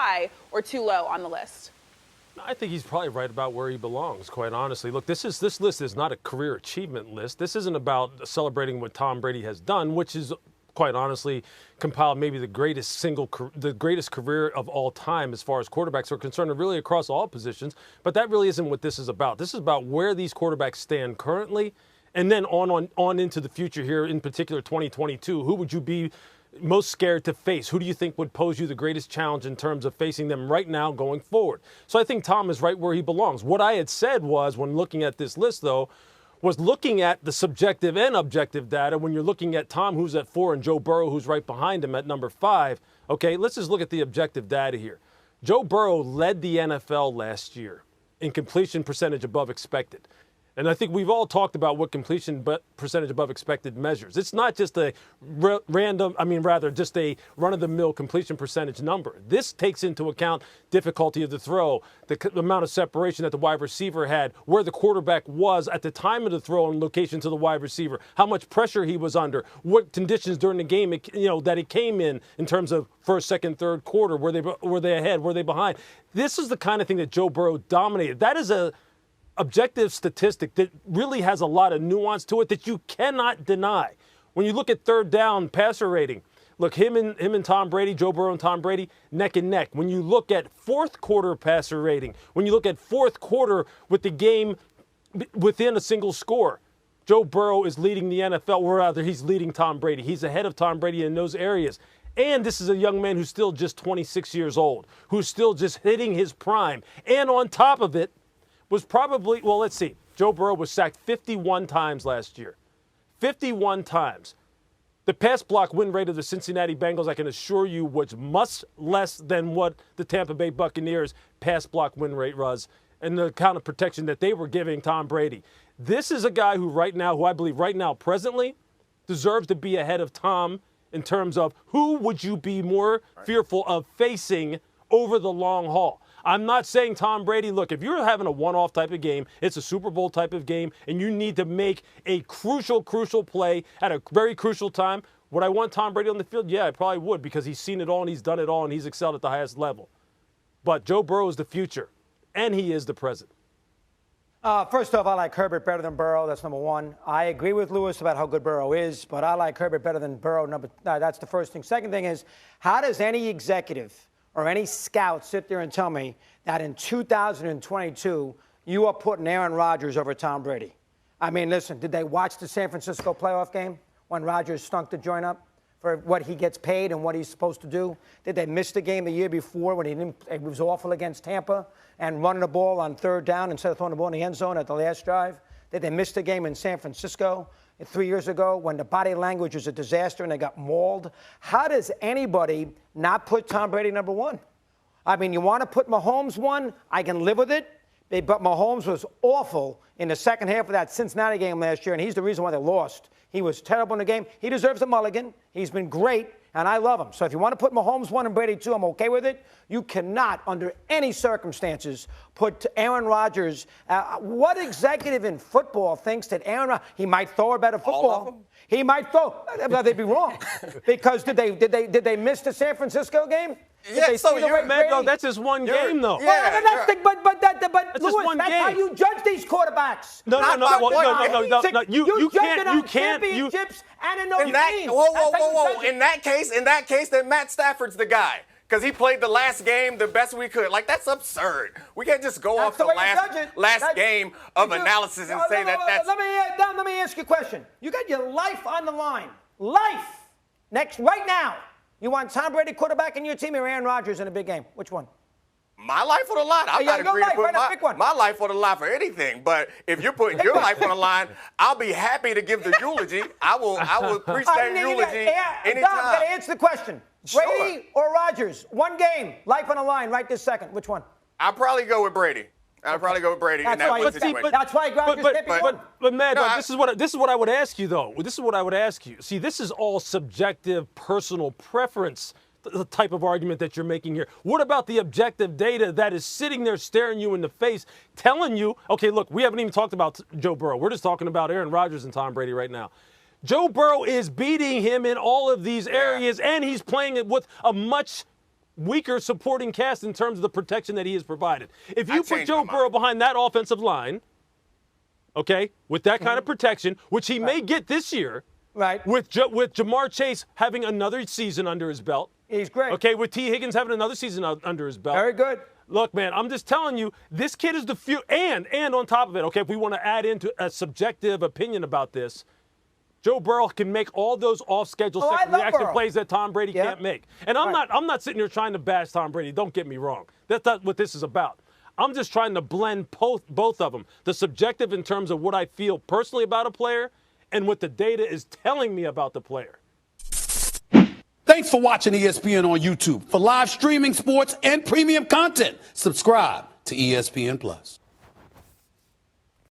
high or too low on the list? I think he's probably right about where he belongs, quite honestly. Look, this list is not a career achievement list. This isn't about celebrating what Tom Brady has done, which is, quite honestly, compiled maybe the greatest career of all time as far as quarterbacks are concerned, and really across all positions. But that really isn't what this is about. This is about where these quarterbacks stand currently, and then on into the future here, in particular 2022. Who would you be most scared to face? Who do you think would pose you the greatest challenge in terms of facing them right now going forward? So I think Tom is right where he belongs. What I had said was, when looking at this list, though, was looking at the subjective and objective data. When you're looking at Tom, who's at 4, and Joe Burrow, who's right behind him at number 5, okay, let's just look at the objective data here. Joe Burrow led the NFL last year in completion percentage above expected. And I think we've all talked about what completion percentage above expected measures. It's not just a just a run-of-the-mill completion percentage number. This takes into account difficulty of the throw, the amount of separation that the wide receiver had, where the quarterback was at the time of the throw in location to the wide receiver, how much pressure he was under, what conditions during the game that it came in terms of first, second, third quarter. Were they ahead? Were they behind? This is the kind of thing that Joe Burrow dominated. That is a objective statistic that really has a lot of nuance to it that you cannot deny. When you look at third down passer rating, look, him and Tom Brady, Joe Burrow and Tom Brady, neck and neck. When you look at fourth quarter passer rating, when you look at fourth quarter with the game within a single score, Joe Burrow is leading the NFL, or rather he's leading Tom Brady. He's ahead of Tom Brady in those areas. And this is a young man who's still just 26 years old, who's still just hitting his prime. And on top of it, was probably, well, let's see. Joe Burrow was sacked 51 times last year. 51 times. The pass block win rate of the Cincinnati Bengals, I can assure you, was much less than what the Tampa Bay Buccaneers pass block win rate was, and the kind of protection that they were giving Tom Brady. This is a guy who I believe right now, presently, deserves to be ahead of Tom in terms of who would you be more fearful of facing over the long haul. I'm not saying Tom Brady, look, if you're having a one-off type of game, it's a Super Bowl type of game, and you need to make a crucial play at a very crucial time, would I want Tom Brady on the field? Yeah, I probably would, because he's seen it all and he's done it all and he's excelled at the highest level. But Joe Burrow is the future, and he is the present. First off, I like Herbert better than Burrow. That's number one. I agree with Lewis about how good Burrow is, but I like Herbert better than Burrow. That's the first thing. Second thing is, how does any executive or any scout sit there and tell me that in 2022 you are putting Aaron Rodgers over Tom Brady? I mean, listen, did they watch the San Francisco playoff game when Rodgers stunk the joint up for what he gets paid and what he's supposed to do? Did they miss the game the year before when he was awful against Tampa and running the ball on third down instead of throwing the ball in the end zone at the last drive? Did they miss the game in San Francisco 3 years ago when the body language was a disaster and they got mauled? How does anybody not put Tom Brady number one? I mean, you want to put Mahomes one? I can live with it. But Mahomes was awful in the second half of that Cincinnati game last year, and he's the reason why they lost. He was terrible in the game. He deserves a mulligan. He's been great, and I love him. So if you want to put Mahomes 1 and Brady 2, I'm okay with it. You cannot, under any circumstances, put Aaron Rodgers. What executive in football thinks that Aaron Rodgers, he might throw a better football? All of them? He might throw. They'd be wrong. Because did they miss the San Francisco game? Yeah, so you're mad, though. That's just one game, though. Yeah, but Lewis, one that's game. how you judge these quarterbacks. No. You can't. Championships and in those games. Whoa. In that case, then Matt Stafford's the guy. Because he played the last game the best we could. Like, that's absurd. We can't just go off the last game of analysis and say that's... Let me ask you a question. You got your life on the line. Life. Right now. You want Tom Brady quarterback in your team or Aaron Rodgers in a big game? Which one? My life on the line. I'm not agreeing to put my life on the line for anything. But if you're putting your life on the line, I'll be happy to give the eulogy. I will preach that eulogy anytime. Dom, got to answer the question. Brady or Rodgers? One game, life on the line right this second. Which one? I'll probably go with Brady. in that one situation. That's why Rodgers can't be one. But Mad Dog, this is what I would ask you, though. This is what I would ask you. See, this is all subjective, personal preference, the type of argument that you're making here. What about the objective data that is sitting there staring you in the face, telling you, okay, look, we haven't even talked about Joe Burrow. We're just talking about Aaron Rodgers and Tom Brady right now. Joe Burrow is beating him in all of these areas, and he's playing it with a much weaker supporting cast in terms of the protection that he has provided. If you put Joe Burrow behind that offensive line, okay, with that kind of protection, which he may get this year, right? With Jamar Chase having another season under his belt. He's great. Okay, with T. Higgins having another season under his belt. Very good. Look, man, I'm just telling you, this kid is the future. And on top of it, okay, if we want to add into a subjective opinion about this, Joe Burrow can make all those off-schedule second reaction plays that Tom Brady can't make. And I'm not sitting here trying to bash Tom Brady. Don't get me wrong. That's not what this is about. I'm just trying to blend both of them. The subjective in terms of what I feel personally about a player and what the data is telling me about the player. Thanks for watching ESPN on YouTube. For live streaming sports and premium content, subscribe to ESPN Plus.